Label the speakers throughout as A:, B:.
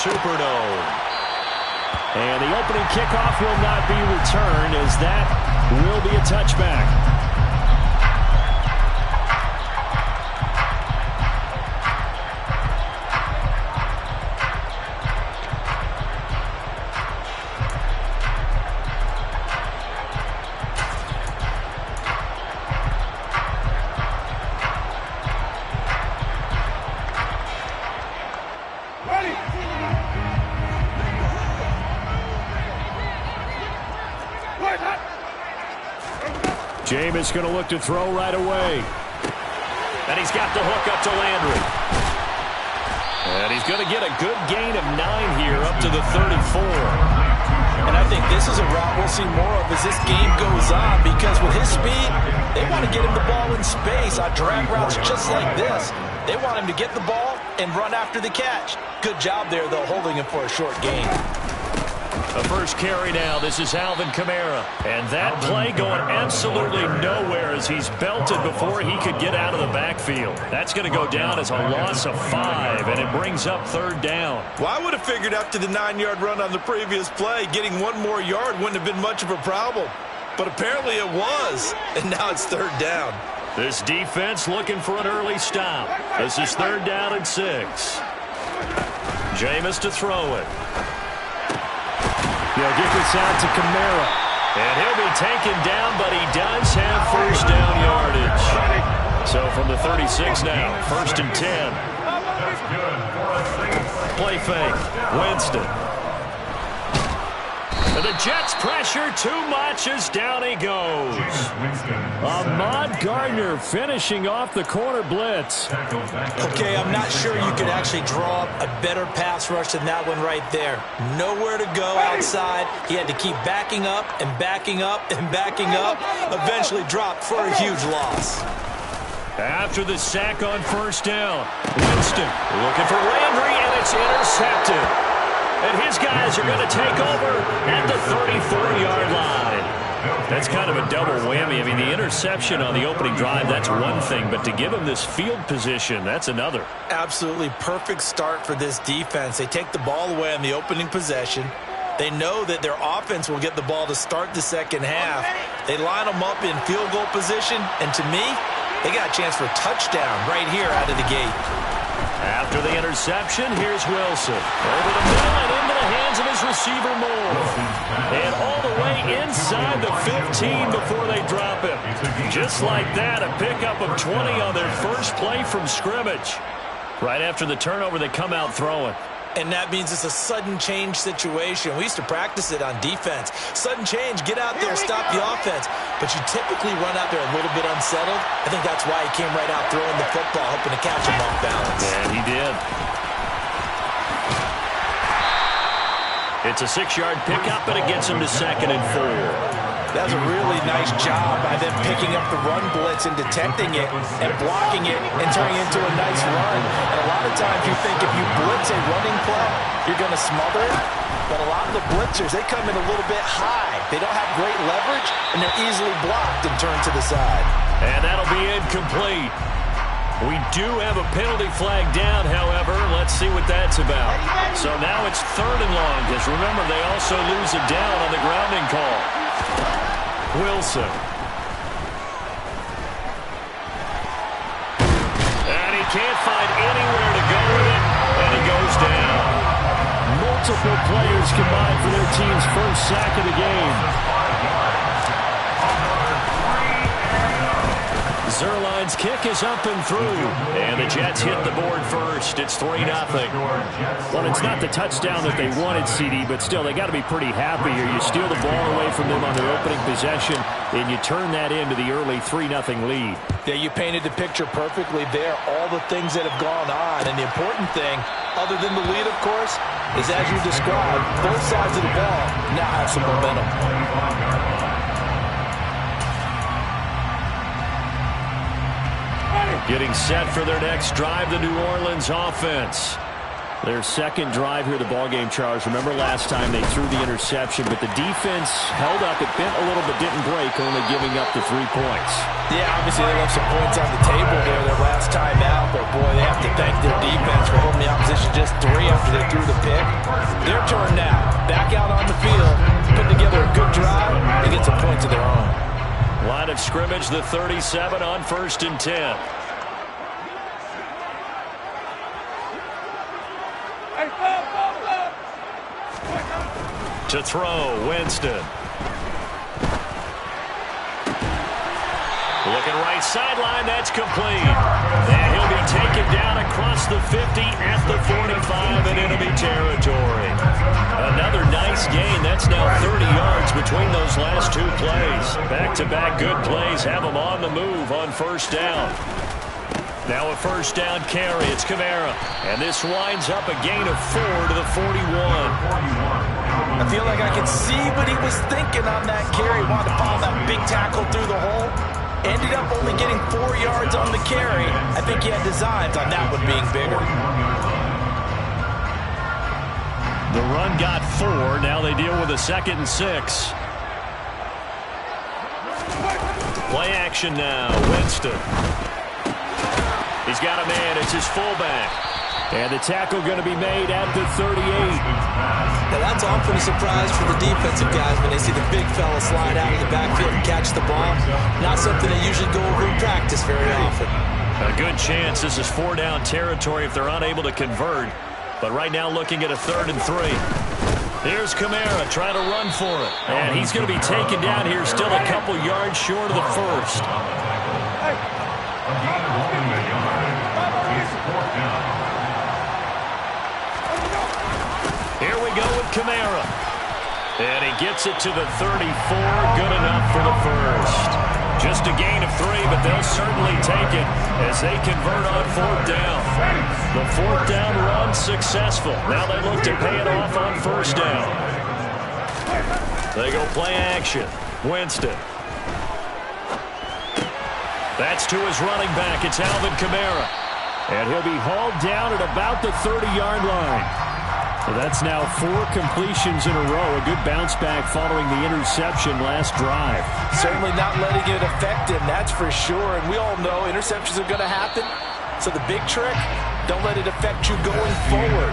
A: Superdome. And the opening kickoff will not be returned, as that will be a touchback. Jameis going to look to throw right away. And he's got the hook up to Landry. And he's going to get a good gain of 9 here up to the 34.
B: And I think this is a route we'll see more of as this game goes on, because with his speed, they want to get him the ball in space on drag routes just like this. They want him to get the ball and run after the catch. Good job there, though, holding him for a short gain.
A: The first carry now. This is Alvin Kamara. And that play going absolutely nowhere as he's belted before he could get out of the backfield. That's going to go down as a loss of 5, and it brings up 3rd down.
C: Well, I would have figured after the 9-yard run on the previous play, getting 1 more yard wouldn't have been much of a problem. But apparently it was, and now it's 3rd down.
A: This defense looking for an early stop. This is 3rd down and 6. Jameis to throw it. He'll get this out to Kamara. And he'll be taken down, but he does have 1st down yardage. So from the 36 now, 1st and 10. Play fake. Winston. And the Jets pressure too much as down he goes. Ahmad Gardner finishing off the corner blitz.
B: Okay, I'm not sure you could actually draw up a better pass rush than that one right there. Nowhere to go outside. He had to keep backing up and backing up and backing up. Eventually dropped for a huge loss.
A: After the sack on 1st down, Winston looking for Landry, and it's intercepted. And his guys are going to take over at the 34-yard line. That's kind of a double whammy. I mean, the interception on the opening drive, that's one thing. But to give him this field position, that's another.
B: Absolutely perfect start for this defense. They take the ball away on the opening possession. They know that their offense will get the ball to start the second half. They line them up in field goal position. And to me, they got a chance for a touchdown right here out of the gate.
A: After the interception, here's Wilson. Over the middle and into the hands of his receiver, Moore. And all the way inside the 15 before they drop him. Just like that, a pickup of 20 on their first play from scrimmage. Right after the turnover, they come out throwing.
B: And that means it's a sudden change situation. We used to practice it on defense. Sudden change, get out there, stop the offense. But you typically run out there a little bit unsettled. I think that's why he came right out throwing the football, hoping to catch him off balance.
A: And he did. It's a 6-yard pickup, but it gets him to 2nd and 4.
B: That was a really nice job by them picking up the run blitz and detecting it and blocking it and turning it into a nice run. And a lot of times you think if you blitz a running play, you're going to smother it. But a lot of the blitzers, they come in a little bit high. They don't have great leverage, and they're easily blocked and turned to the side.
A: And that'll be incomplete. We do have a penalty flag down, however. Let's see what that's about. So now it's 3rd and long, because remember, they also lose it down on the grounding call. Wilson. And he can't find anywhere to go with it, and he goes down. Multiple players combined for their team's first sack of the game. Zerline's kick is up and through. And the Jets hit the board first. It's 3-0. Well, it's not the touchdown that they wanted, CD, but still, they got to be pretty happy here. You steal the ball away from them on their opening possession, and you turn that into the early 3-0 lead.
B: Yeah, you painted the picture perfectly there. All the things that have gone on. And the important thing, other than the lead, of course, is as you described, both sides of the ball now have some momentum.
A: Getting set for their next drive, the New Orleans offense. Their second drive here, the ballgame, Charles. Remember last time they threw the interception, but the defense held up. It bent a little but didn't break, only giving up the 3 points.
B: Yeah, obviously they left some points on the table there their last time out, but boy, they have to thank their defense for holding the opposition just 3 after they threw the pick. Their turn now. Back out on the field, put together a good drive, and get some points of their own.
A: Line of scrimmage, the 37 on 1st and 10. To throw, Winston. Looking right sideline, that's complete. And he'll be taken down across the 50 at the 45 in enemy territory. Another nice gain. That's now 30 yards between those last 2 plays. Back-to-back good plays have them on the move on 1st down. Now a 1st down carry. It's Kamara. And this winds up a gain of 4 to the 41.
B: I feel like I can see what he was thinking on that carry. Wanted to follow that big tackle through the hole. Ended up only getting 4 yards on the carry. I think he had designs on that one being bigger.
A: The run got 4. Now they deal with a 2nd and 6. Play action now. Winston. He's got a man. It's his fullback. And the tackle going to be made at the 38.
D: Now that's often a surprise for the defensive guys when they see the big fella slide out of the backfield and catch the ball. Not something they usually go over in practice very often.
A: A good chance this is 4 down territory if they're unable to convert. But right now looking at a 3rd and 3. Here's Kamara trying to run for it. And he's going to be taken down here still a couple yards short of the 1st. Here we go with Kamara. And he gets it to the 34. Good enough for the 1st. Just a gain of 3, but they'll certainly take it as they convert on 4th down. The 4th down run successful. Now they look to pay it off on 1st down. They go play action. Winston. That's to his running back. It's Alvin Kamara. And he'll be hauled down at about the 30-yard line. So that's now 4 completions in a row. A good bounce back following the interception last drive.
B: Certainly not letting it affect him, that's for sure. And we all know interceptions are going to happen. So the big trick, don't let it affect you going forward.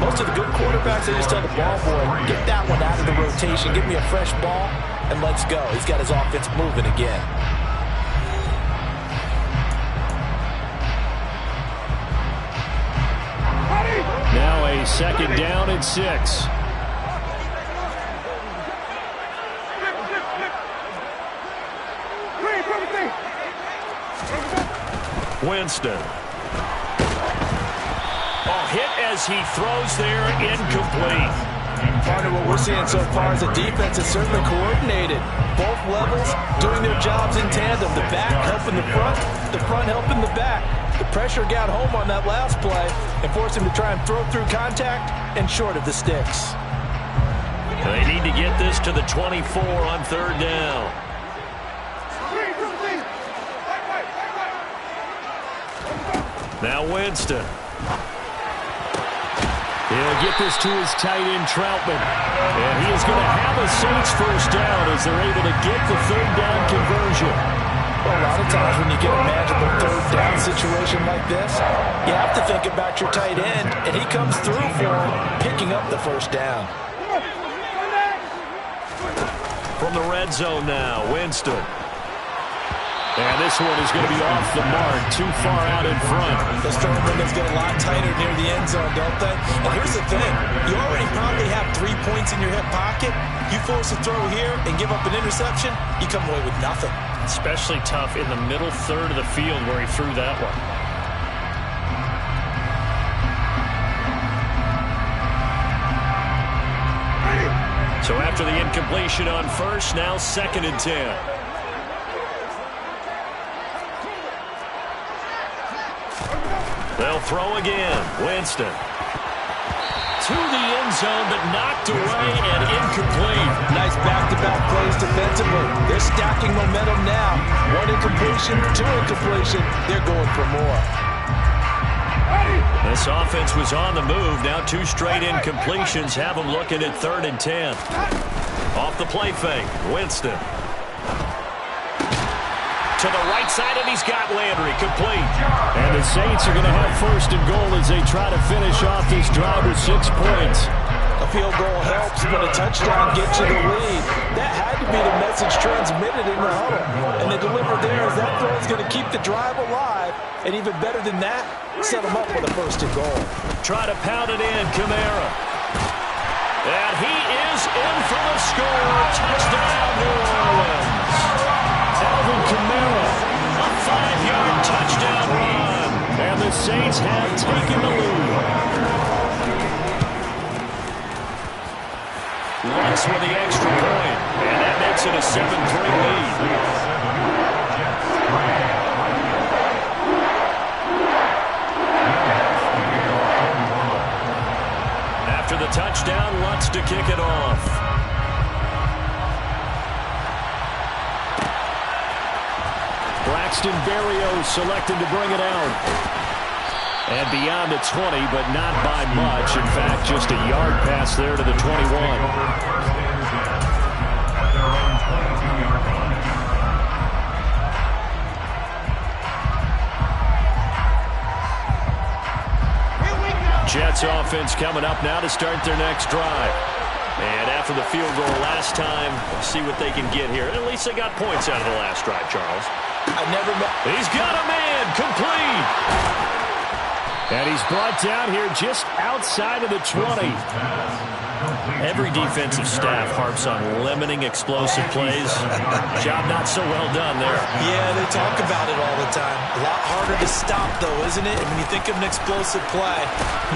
B: Most of the good quarterbacks, they just tell the ball boy, get that one out of the rotation, give me a fresh ball, and let's go. He's got his offense moving again.
A: Now a 2nd down and 6. Winston. Oh, hit as he throws there, incomplete.
B: Part of what we're seeing so far is the defense is certainly coordinated. Both levels doing their jobs in tandem. The back helping the front helping the back. The pressure got home on that last play and forced him to try and throw through contact and short of the sticks.
A: They need to get this to the 24 on 3rd down. Now Winston. He'll get this to his tight end, Troutman. And he is going to have a Saints 1st down as they're able to get the 3rd down conversion.
B: Well, a lot of times when you get a manageable 3rd down situation like this, you have to think about your tight end, and he comes through for him, picking up the 1st down.
A: From the red zone now, Winston. And this one is going to be off the mark, too far out in front.
B: Those throwing windows get a lot tighter near the end zone, don't they? And here's the thing. You already probably have 3 points in your hip pocket. You force a throw here and give up an interception, you come away with nothing.
A: Especially tough in the middle 3rd of the field where he threw that one. So after the incompletion on 1st, now 2nd and 10. They'll throw again. Winston. To the end zone, but knocked away and incomplete.
B: Nice back-to-back plays defensively. They're stacking momentum now. 1 incompletion, 2 incompletion. They're going for more.
A: This offense was on the move. Now 2 straight incompletions have them looking at 3rd and 10. Off the play fake, Winston. To the right side, and he's got Landry complete.
E: And the Saints are going to have 1st and goal as they try to finish off this drive with 6 points.
B: A field goal helps, but a touchdown gets you the lead. That had to be the message transmitted in the huddle. And they delivered there as that throw is going to keep the drive alive. And even better than that, set them up with a 1st and goal.
A: Try to pound it in, Kamara. And he is in for the score. Touchdown, New Orleans. Alvin Kamara, a 5-yard touchdown run.
E: And the Saints have taken the lead.
A: Lutz with the extra point, and that makes it a 7-3 lead. After the touchdown, Lutz to kick it off.
E: Braxton Berrios selected to bring it out. And beyond the 20, but not by much. In fact, just a yard pass there to the 21.
A: Jets offense coming up now to start their next drive. And after the field goal last time, we'll see what they can get here. At least they got points out of the last drive, Charles. He's got a man complete.
E: And he's brought down here just outside of the 20.
A: Every defensive staff harps on limiting explosive plays. Job not so well done there.
D: Yeah, they talk about it all the time. A lot harder to stop, though, isn't it? And when you think of an explosive play,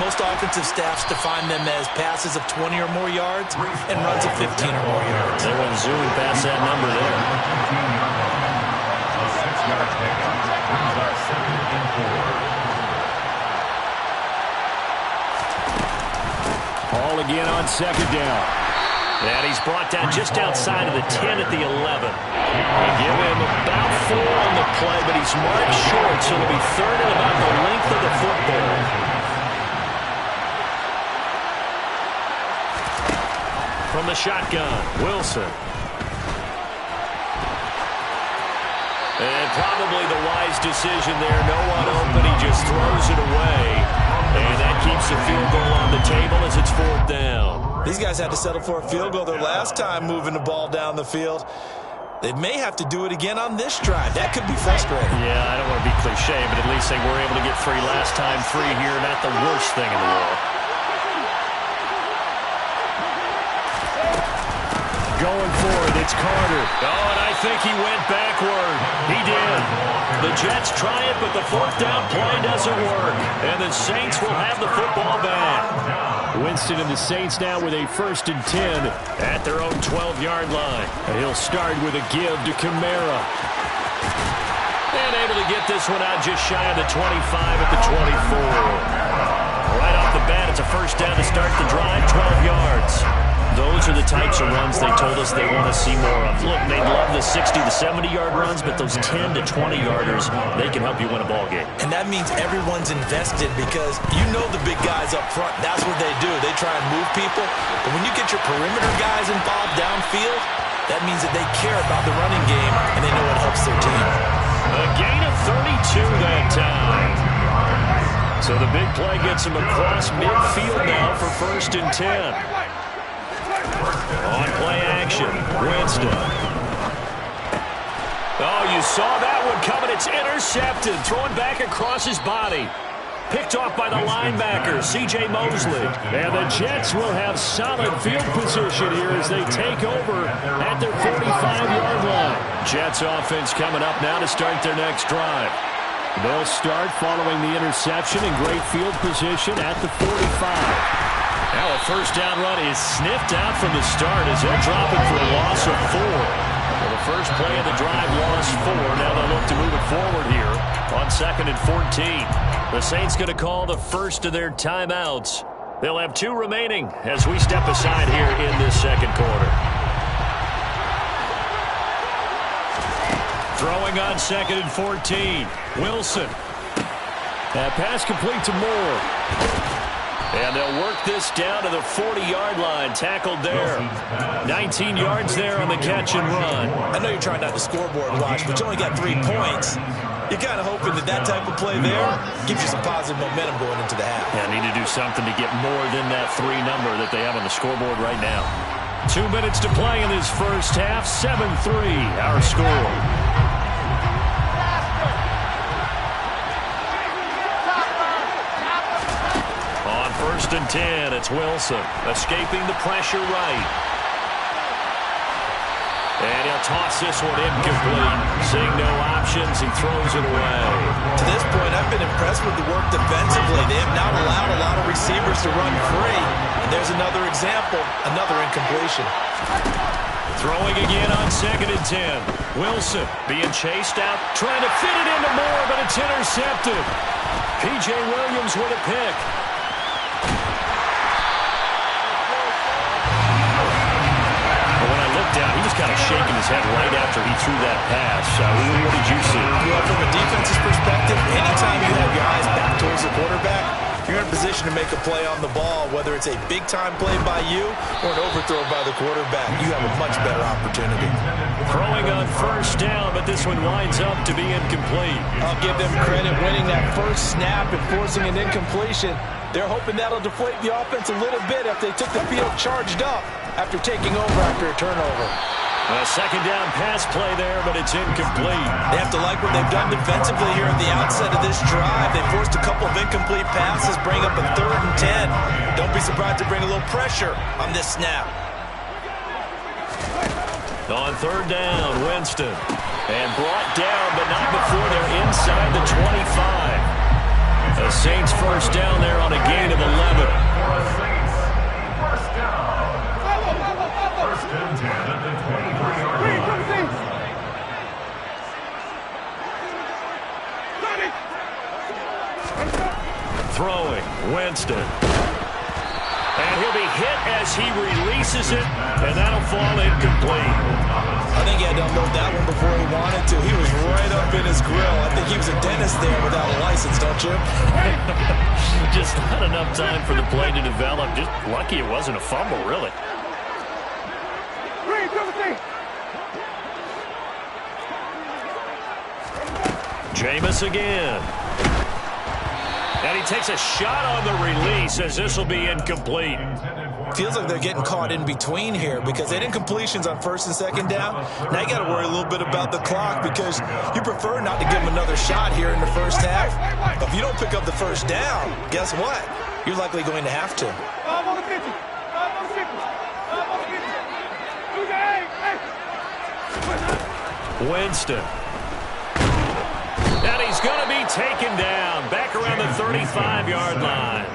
D: most offensive staffs define them as passes of 20 or more yards and runs of 15 or more yards.
A: They went zooming past that number there.
E: Hall again on 2nd down.
A: And he's brought down just outside of the 10 at the 11. They give him about 4 on the play, but he's marked short, so it'll be 3rd and about the length of the football. From the shotgun, Wilson. And probably the wise decision there. No one open, he just throws it away. And that keeps the field goal on the table as it's 4th down.
D: These guys had to settle for a field goal their last time moving the ball down the field. They may have to do it again on this drive. That could be frustrating.
A: Yeah, I don't want to be cliche, but at least they were able to get 3 last time. 3 here, not the worst thing in the world.
E: Going for it, it's Carter.
A: Oh, and I think he went backward. He did. The Jets try it, but the 4th down play doesn't work. And the Saints will have the football back.
E: Winston and the Saints now with a 1st and 10
A: at their own 12-yard line.
E: And he'll start with a give to Kamara.
A: And able to get this one out just shy of the 25 at the 24. Right off the bat, it's a 1st down to start the drive, 12 yards. Those are the types of runs they told us they want to see more of. Look, they love the 60 to 70-yard runs, but those 10 to 20-yarders, they can help you win a ball game.
D: And that means everyone's invested because you know the big guys up front. That's what they do. They try and move people. But when you get your perimeter guys involved downfield, that means that they care about the running game, and they know it helps their team.
A: A gain of 32 that time. So the big play gets him across midfield now for 1st and 10. On play action, Winston. Oh, you saw that one coming. It's intercepted. Thrown back across his body. Picked off by the linebacker, C.J. Mosley.
E: And the Jets will have solid field position here as they take over at their 45-yard line.
A: Jets offense coming up now to start their next drive.
E: They'll start following the interception in great field position at the 45.
A: Now a 1st down run is sniffed out from the start as they'll drop it for a loss of 4. Well, the first play of the drive lost 4. Now they'll look to move it forward here on 2nd and 14. The Saints going to call the first of their timeouts. They'll have 2 remaining as we step aside here in this 2nd quarter. Throwing on 2nd and 14. Wilson.
E: That pass complete to Moore. And they'll work this down to the 40-yard line. Tackled there. 19 yards there on the catch and run.
B: I know you're trying not to scoreboard watch, but you only got 3 points. You're kind of hoping that type of play there gives you some positive momentum going into the half.
E: Yeah, need to do something to get more than that 3 number that they have on the scoreboard right now. 2 minutes to play in this first half. 7-3, our score. On 1st and 10, it's Wilson escaping the pressure right. And he'll toss this one incomplete. Seeing no options, he throws it away.
B: To this point, I've been impressed with the work defensively. They have not allowed a lot of receivers to run free. And there's another example, another incompletion.
E: Throwing again on 2nd and 10. Wilson being chased out, trying to fit it into Moore, but it's intercepted. P.J. Williams with a pick. Down. He was kind of shaking his head right after he threw that pass. What did you see?
B: Well, from a defense's perspective, anytime you have your eyes back towards the quarterback, you're in a position to make a play on the ball, whether it's a big-time play by you or an overthrow by the quarterback. You have a much better opportunity.
E: Throwing on 1st down, but this one winds up to be incomplete.
B: I'll give them credit winning that first snap and forcing an incompletion. They're hoping that'll deflate the offense a little bit if they took the field charged up after taking over after a turnover.
E: A 2nd down pass play there, but it's incomplete.
B: They have to like what they've done defensively here at the outset of this drive. They forced a couple of incomplete passes, bring up a 3rd and 10. Don't be surprised to bring a little pressure on this snap.
E: On 3rd down, Winston. And brought down, but not before they're inside the 25. The Saints 1st down there on a gain of 11. Throwing, Winston. And he'll be hit as he releases it, and that'll fall incomplete.
B: I think he had to unload that one before he wanted to. He was right up in his grill. I think he was a dentist there without a license, don't you?
E: Just not enough time for the play to develop. Just lucky it wasn't a fumble, really. Jameis again. And he takes a shot on the release as this will be incomplete.
B: Feels like they're getting caught in between here because they had incompletions on 1st and 2nd down. Now you got to worry a little bit about the clock because you prefer not to give them another shot here in the first half. But if you don't pick up the 1st down, guess what? You're likely going to have to.
E: Winston. And he's going to be taken down back around the 35-yard line.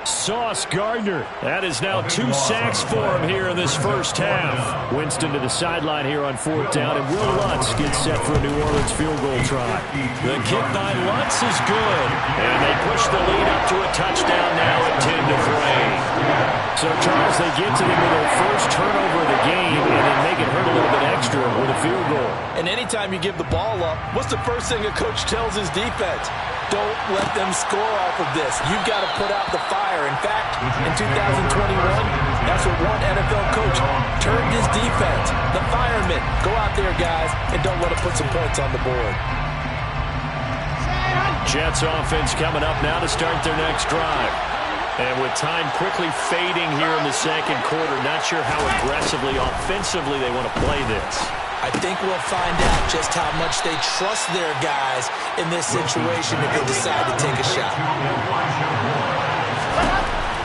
E: Sauce Gardner. That is now 2 sacks for him here in this first half. Winston to the sideline here on 4th down, and Will Lutz gets set for a New Orleans field goal try. The kick by Lutz is good, and they push the lead up to a touchdown now at 10-3. So, Charles, they get to them with their first turnover of the game, and then make it hurt a little bit extra with a field goal.
B: And anytime you give the ball up, what's the first thing a coach tells his defense? Don't let them score off of this. You've got to put out the fire. In fact, in 2021, that's what one NFL coach turned his defense. The firemen. Go out there, guys, and don't let them put some points on the board.
E: Jets offense coming up now to start their next drive. And with time quickly fading here in the 2nd quarter, not sure how aggressively, offensively they want to play this.
B: I think we'll find out just how much they trust their guys in this situation if they decide to take a shot.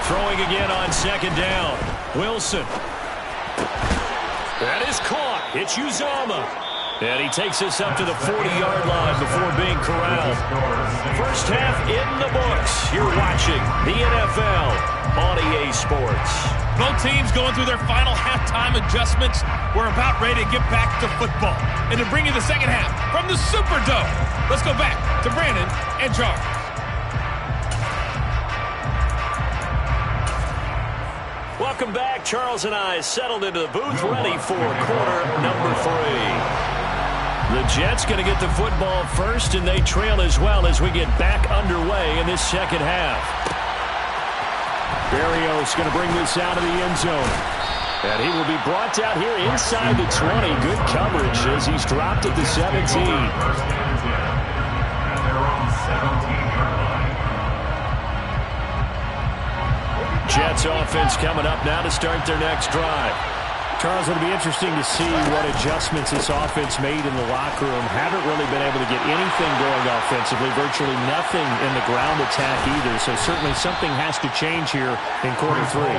E: Throwing again on 2nd down. Wilson. That is caught. It's Uzomah. And he takes this up to the 40-yard line before being corralled. First half in the books. You're watching the NFL on EA Sports.
F: Both teams going through their final halftime adjustments. We're about ready to get back to football. And to bring you the second half from the Superdome, let's go back to Brandon and Charles.
E: Welcome back. Charles and I settled into the booth, ready for quarter number 3. The Jets going to get the football first, and they trail as well as we get back underway in this second half. Berrios going to bring this out of the end zone. And he will be brought down here inside the 20. Good coverage as he's dropped at the 17. Jets offense coming up now to start their next drive. Charles, it'll be interesting to see what adjustments this offense made in the locker room. Haven't really been able to get anything going offensively, virtually nothing in the ground attack either. So certainly something has to change here in quarter three.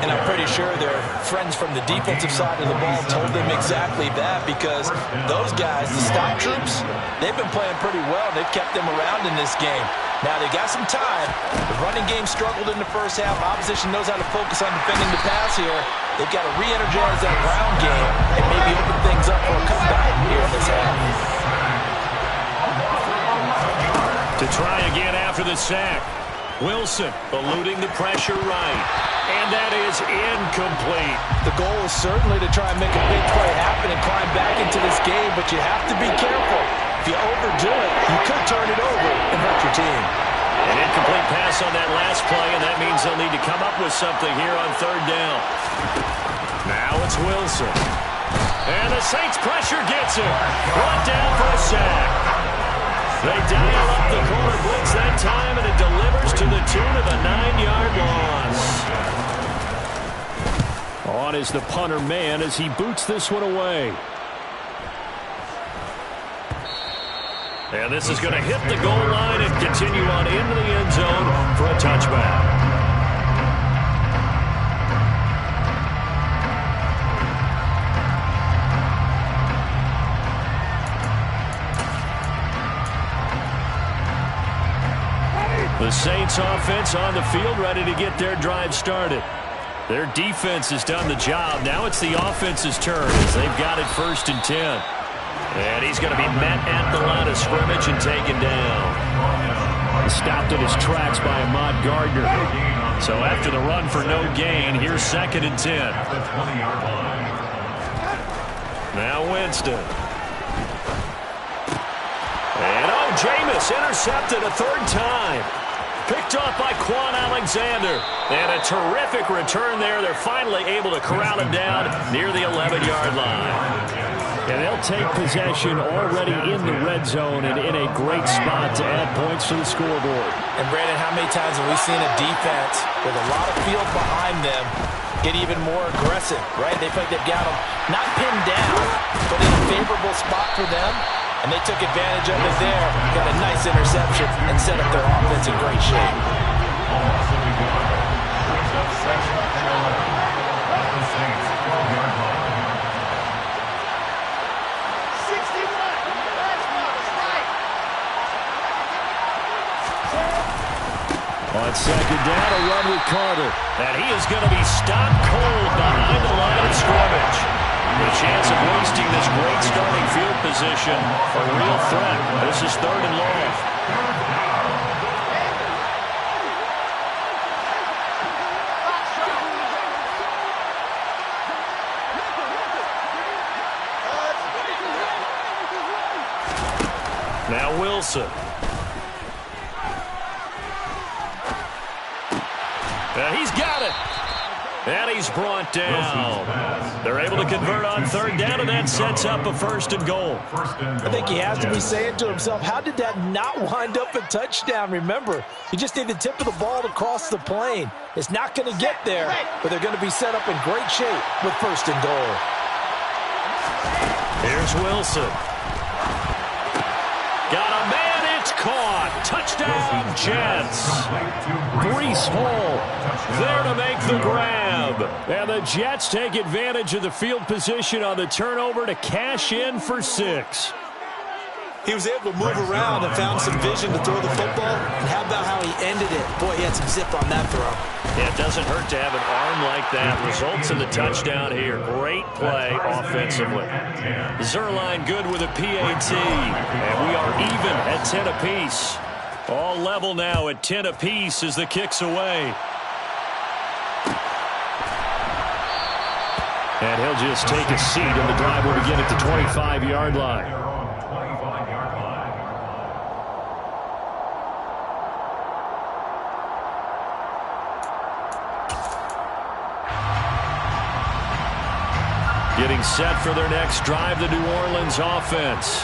B: And I'm pretty sure their friends from the defensive side of the ball told them exactly that, because those guys, the stop troops, they've been playing pretty well. They've kept them around in this game. Now, they got some time. The running game struggled in the first half. Opposition knows how to focus on defending the pass here. They've got to re-energize that ground game and maybe open things up for a comeback here in this half.
E: To try again after the sack. Wilson eluding the pressure right. And that is incomplete.
B: The goal is certainly to try and make a big play happen and climb back into this game, but you have to be careful. If you overdo it, you could turn it over and hurt your team.
E: An incomplete pass on that last play, and that means they'll need to come up with something here on third down. Now it's Wilson. And the Saints pressure gets him. Brought down for a sack. They dial up the corner blitz that time, and it delivers to the tune of a 9-yard loss. On is the punter man as he boots this one away. And this is going to hit the goal line and continue on into the end zone for a touchback. The Saints offense on the field ready to get their drive started. Their defense has done the job. Now it's the offense's turn as they've got it 1st and 10. And he's going to be met at the line of scrimmage and taken down. Stopped in his tracks by Ahmad Gardner. So after the run for no gain, here's 2nd and 10. Now Winston. And Jameis intercepted a 3rd time. Picked off by Quan Alexander. And a terrific return there. They're finally able to corral him down near the 11-yard line. And they'll take possession already in the red zone and in a great spot to add points to the scoreboard.
B: And, Brandon, how many times have we seen a defense with a lot of field behind them get even more aggressive, right? They feel like they've got them not pinned down, but in a favorable spot for them. And they took advantage of it there, got a nice interception, and set up their offense in great shape.
E: On 2nd down, a run with Carter. And he is going to be stopped cold behind the line of scrimmage. The chance of wasting this great starting field position, a real threat. This is 3rd and long. Now Wilson. And he's got it. And he's brought down. They're able to convert on 3rd down, and that sets up a 1st and goal.
B: I think he has to be saying to himself, how did that not wind up a touchdown? Remember, you just need the tip of the ball to cross the plane. It's not going to get there, but they're going to be set up in great shape with 1st and goal.
E: Here's Wilson. Got a man, it's caught. Touchdown, Jets. Breece Hall there to make the grab. And the Jets take advantage of the field position on the turnover to cash in for 6.
D: He was able to move around and found some vision to throw the football. And how about how he ended it? Boy, he had some zip on that throw.
E: Yeah, it doesn't hurt to have an arm like that. Results in the touchdown here. Great play offensively. Zuerlein good with a PAT. And we are even at 10 apiece. All level now at 10 apiece as the kick's away. And he'll just take a seat, and the drive will begin at the 25-yard line. Getting set for their next drive, the New Orleans offense.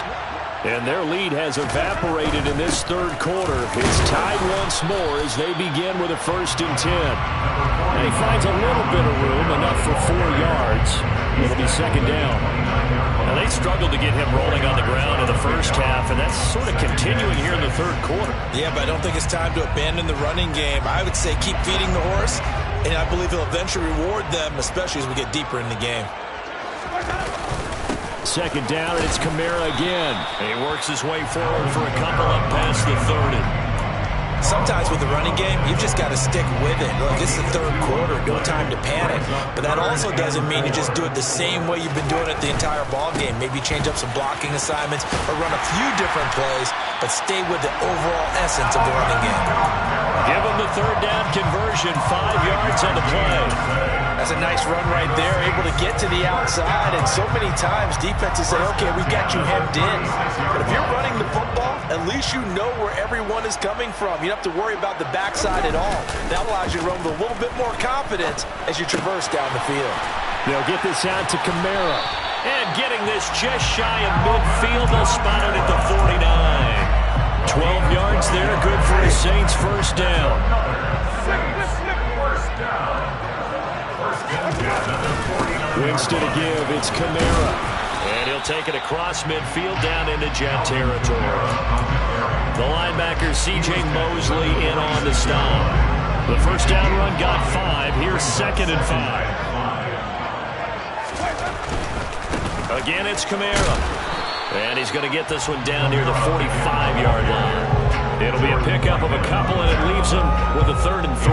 E: And their lead has evaporated in this third quarter. It's tied once more as they begin with a 1st and 10. And he finds a little bit of room, enough for 4 yards. It'll be 2nd down.
A: Now, they struggled to get him rolling on the ground in the first half, and that's sort of continuing here in the third quarter.
B: Yeah, but I don't think it's time to abandon the running game. I would say keep feeding the horse, and I believe he'll eventually reward them, especially as we get deeper in the game.
E: 2nd down, and it's Kamara again.
A: He works his way forward for a couple up past the 30.
B: Sometimes with the running game, you've just got to stick with it. Look, this is the third quarter, no time to panic. But that also doesn't mean you just do it the same way you've been doing it the entire ball game. Maybe change up some blocking assignments or run a few different plays, but stay with the overall essence of the running game.
A: Give him the 3rd down conversion, 5 yards on the play.
B: That's a nice run right there, able to get to the outside. And so many times defenses say, okay, we got you hemmed in. But if you're running the football, at least you know where everyone is coming from. You don't have to worry about the backside at all. That allows you to run with a little bit more confidence as you traverse down the field.
E: They'll get this out to Kamara.
A: And getting this just shy of midfield, they'll spot it at the 49. 12 yards there, good for a Saints 1st down.
E: Winston to give, it's Kamara.
A: And he'll take it across midfield down into Jet territory. The linebacker C.J. Mosley in on the stop. The 1st down run got 5. Here's 2nd and 5. Again, it's Kamara. And he's going to get this one down near the 45-yard line. It'll be a pickup of a couple, and it leaves him with a 3rd and 3.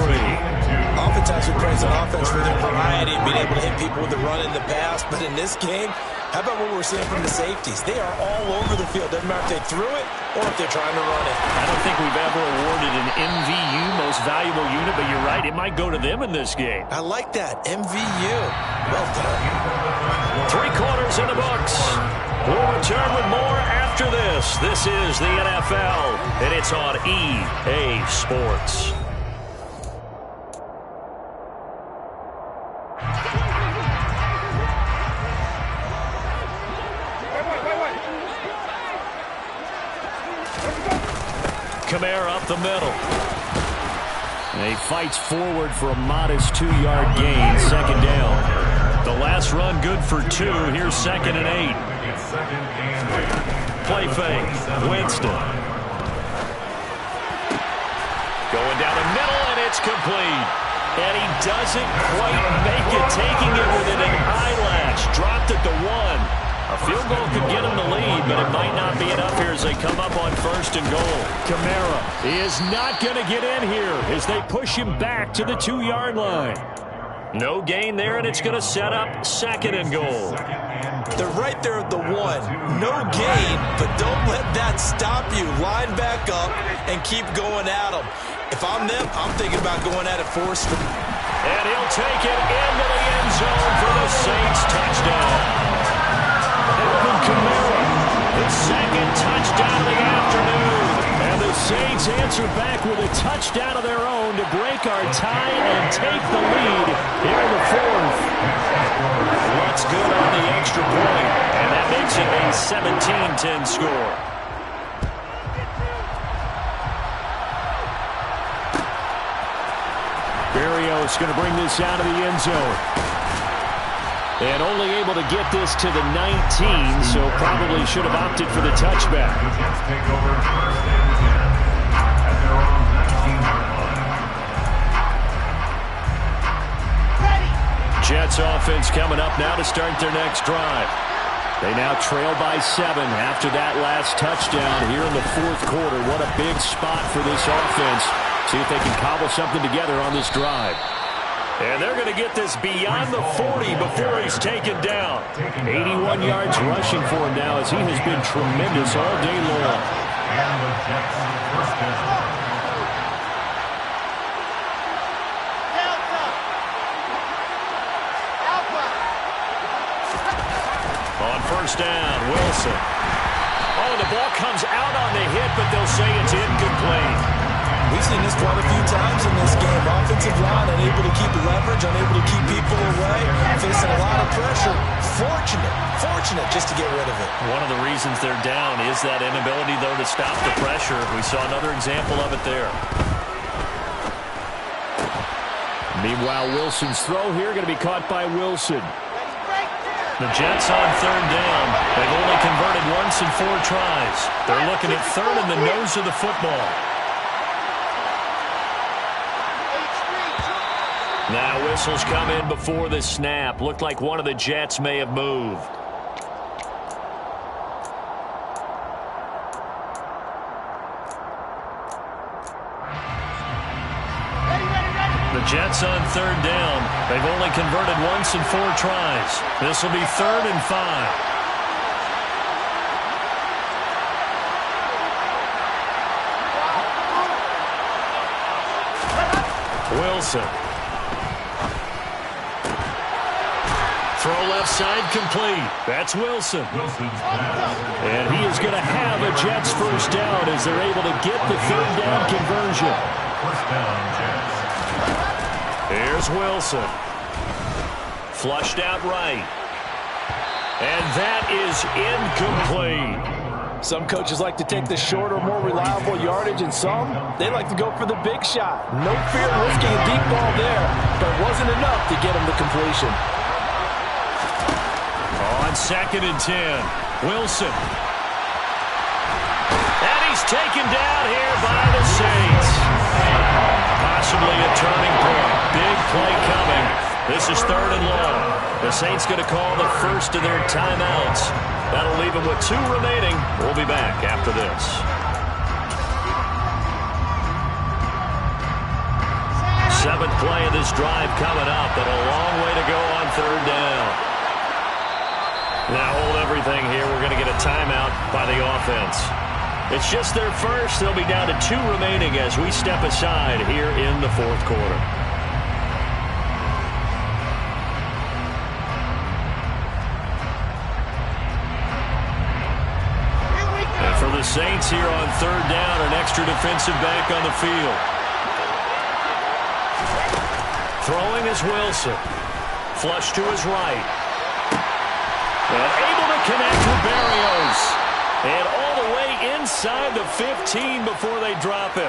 B: Oftentimes we praise an offense for their variety and being able to hit people with the run in the pass. But in this game, how about what we're seeing from the safeties? They are all over the field. Doesn't matter if they threw it or if they're trying to run it.
A: I don't think we've ever awarded an MVU, most valuable unit, but you're right, it might go to them in this game.
B: I like that. MVU. Well done.
A: 3 quarters in the books. We'll return with more after this. This is the NFL, and it's on EA Sports. Kamara up the middle.
E: And he fights forward for a modest 2-yard gain. 2nd down.
A: The last run good for 2. Here's 2nd and 8. Play fake. Winston. Going down the middle, and it's complete. And he doesn't quite make it, taking it within an eyelash. Dropped it to 1. A field goal could get him the lead, but it might not be enough here as they come up on 1st and goal.
E: Kamara is not going to get in here as they push him back to the 2-yard line.
A: No gain there, and it's going to set up 2nd and goal.
B: They're right there at the 1. No gain, but don't let that stop you. Line back up and keep going at them. If I'm them, I'm thinking about going at it forcefully.
A: And he'll take it into the end zone for the Saints touchdown.
E: Alvin Kamara,
A: The 2nd touchdown of the afternoon.
E: and the Saints answer back with a touchdown of their own to break our tie and take the lead here in the 4th.
A: What's good on the extra point, and that makes it a 17-10 score.
E: Berrios going to bring this out of the end zone. And only able to get this to the 19, so probably should have opted for the touchback.
A: Jets offense coming up now to start their next drive.
E: They now trail by 7 after that last touchdown here in the 4th quarter. What a big spot for this offense. See if they can cobble something together on this drive.
A: And they're going to get this beyond the 40 before he's taken down.
E: 81 yards rushing for him now as he has been tremendous all day long.
A: On 1st down, Wilson. Oh, the ball comes out on the hit, but they'll say it's incomplete.
B: We've seen this quite a few times in this game. Offensive line unable to keep leverage, unable to keep people away, facing a lot of pressure. Fortunate just to get rid of it.
A: One of the reasons they're down is that inability, though, to stop the pressure. We saw another example of it there.
E: Meanwhile, Wilson's throw here going to be caught by Wilson.
A: The Jets on third down. They've only converted once in 4 tries. They're looking at third in the nose of the football. Now whistles come in before the snap. Looked like one of the Jets may have moved. The Jets on third down. They've only converted once in 4 tries. This will be 3rd and 5. Wilson. Throw left side complete. That's Wilson. And he is going to have a Jets first down as they're able to get the third down conversion. Here's Wilson. Flushed out right. And that is incomplete.
B: Some coaches like to take the shorter, more reliable yardage, and some, they like to go for the big shot. No fear of risking a deep ball there, but it wasn't enough to get him the completion.
A: On 2nd and 10, Wilson. And he's taken down here by the Saints. Possibly a turning point. Big play coming. This is 3rd and long. The Saints going to call the first of their timeouts. That'll leave them with 2 remaining. We'll be back after this. Seventh play of this drive coming up, but a long way to go on 3rd down. Now hold everything here. We're going to get a timeout by the offense. It's just their first. They'll be down to 2 remaining as we step aside here in the 4th quarter. And for the Saints here on 3rd down, an extra defensive back on the field. Throwing is Wilson. Flush to his right. And able to connect with Berrios. And all the way inside the 15 before they drop him.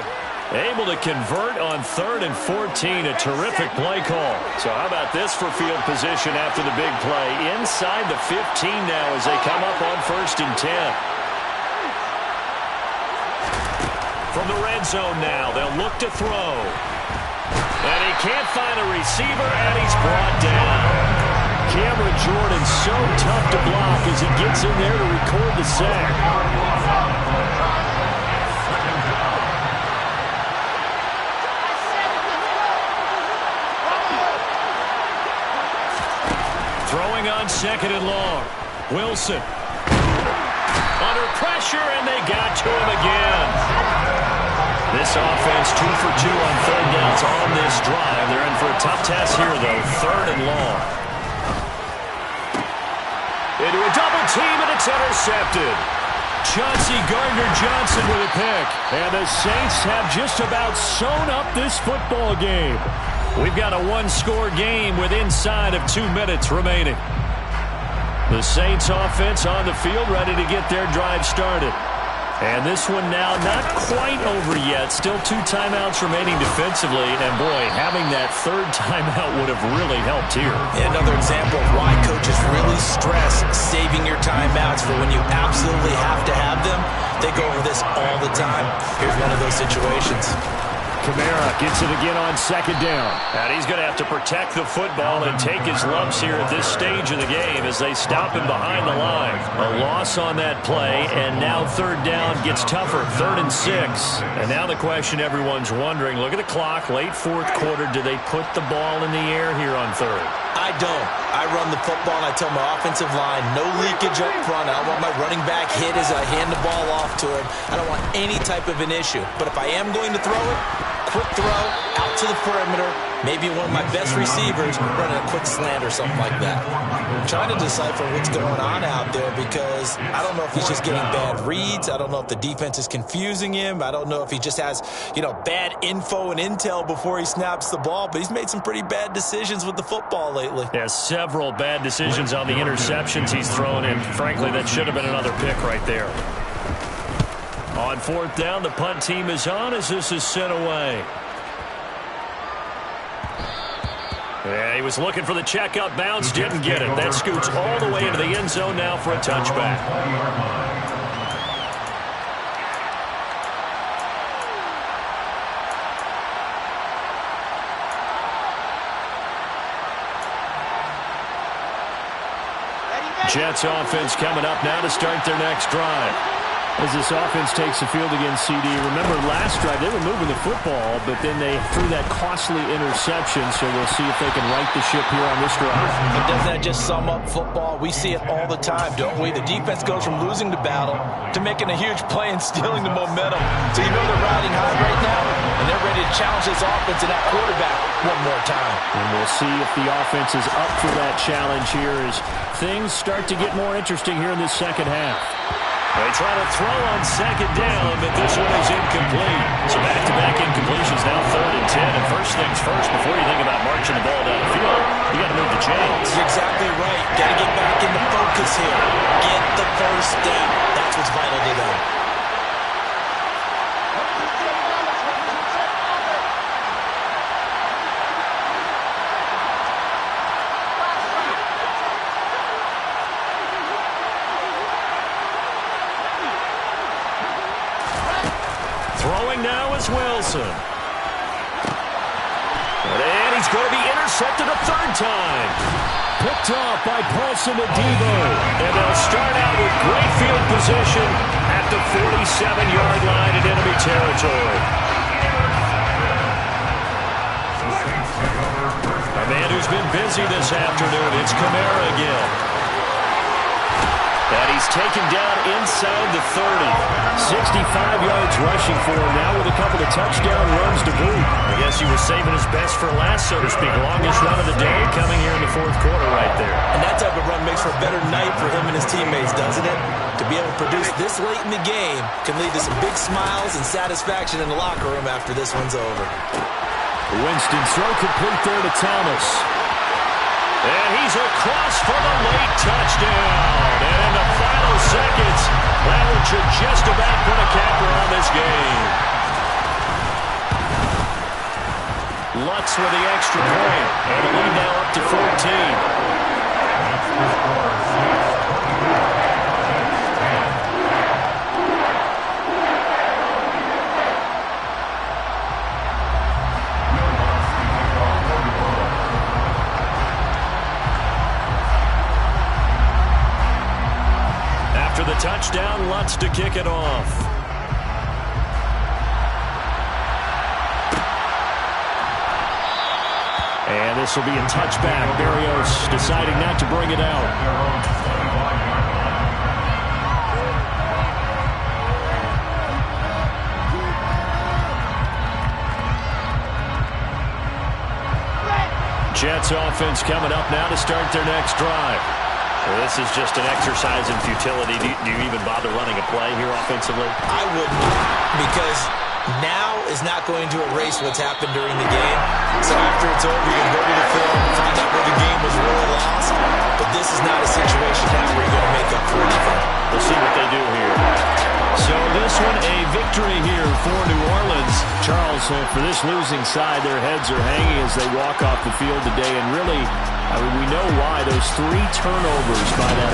A: Able to convert on 3rd and 14. A terrific play call. So how about this for field position after the big play? Inside the 15 now as they come up on 1st and 10. From the red zone now, they'll look to throw. And he can't find a receiver, and he's brought down. Cameron Jordan so tough to block as he gets in there to record the sack. Throwing on 2nd and long. Wilson. Under pressure, and they got to him again. This offense 2 for 2 on 3rd downs on this drive. They're in for a tough test here, though. 3rd and long. Into a double team, and it's intercepted. Chauncey Gardner-Johnson with a pick. And the Saints have just about sewn up this football game. We've got a 1-score game with inside of 2 minutes remaining. The Saints offense on the field ready to get their drive started. And this one now not quite over yet. Still 2 timeouts remaining defensively. And, boy, having that 3rd timeout would have really helped here.
B: Yeah, another example of why coaches really stress saving your timeouts for when you absolutely have to have them. They go over this all the time. Here's one of those situations.
E: Kamara gets it again on 2nd down.
A: And he's going to have to protect the football and take his lumps here at this stage of the game as they stop him behind the line. A loss on that play, and now 3rd down gets tougher, 3rd and 6. And now the question everyone's wondering, look at the clock, late 4th quarter, do they put the ball in the air here on 3rd?
B: I don't. I run the football, and I tell my offensive line, no leakage up front. I don't want my running back hit as I hand the ball off to him. I don't want any type of an issue. But if I am going to throw it, quick throw out to the perimeter. Maybe one of my best receivers running a quick slant or something like that. I'm trying to decipher what's going on out there because I don't know if he's just getting bad reads. I don't know if the defense is confusing him. I don't know if he just has, bad info and intel before he snaps the ball. But he's made some pretty bad decisions with the football lately.
E: Yeah, several bad decisions on the interceptions he's thrown, and frankly, that should have been another pick right there. On fourth down, the punt team is on as this is sent away. Yeah, he was looking for the check-up bounce, didn't get it. That scoots all the way into the end zone now for a touchback. Jets offense coming up now to start their next drive. As this offense takes the field against CD. Remember last drive, they were moving the football, but then they threw that costly interception, so we'll see if they can right the ship here on this drive.
B: But doesn't that just sum up football? We see it all the time, don't we? The defense goes from losing the battle to making a huge play and stealing the momentum. So they're riding high right now, and they're ready to challenge this offense and that quarterback one more time.
E: And we'll see if the offense is up for that challenge here as things start to get more interesting here in this second half. They try to throw on second down, but this one is incomplete. So back-to-back incompletions, now 3rd and 10. And first things first, before you think about marching the ball down the field, you got to move the chains.
B: You're exactly right. Got to get back into focus here. Get the first down. That's what's vital to them.
E: Throwing now is Wilson. And he's going to be intercepted a third time. Picked off by Paulson Adebo. And they'll start out with great field position at the 47-yard line in enemy territory. A man who's been busy this afternoon, it's Kamara again. And he's taken down inside the 30. 65 yards rushing for him now with a couple of touchdown runs to boot. I guess he was saving his best for last, so to speak. Longest run of the day coming here in the fourth quarter right there.
B: And that type of run makes for a better night for him and his teammates, doesn't it? To be able to produce this late in the game can lead to some big smiles and satisfaction in the locker room after this one's over.
E: Winston throw complete there to Thomas. And he's across for the late touchdown. And in the final seconds, that one should just about put a capper on this game. Lutz with the extra point. And the lead now up to 14. The touchdown, Lutz to kick it off. And this will be a touchback. Berrios deciding not to bring it out. Jets offense coming up now to start their next drive. Well, this is just an exercise in futility. Do you even bother running a play here offensively?
B: I wouldn't, because now is not going to erase what's happened during the game. So after it's over, you can go to the film and find out where the game was really lost. But this is not a situation now where you're going to make up for anything.
E: We'll see what they do here. So this one, a victory here for New Orleans. Charles, for this losing side, their heads are hanging as they walk off the field today. And really, we know why. Those 3 turnovers by that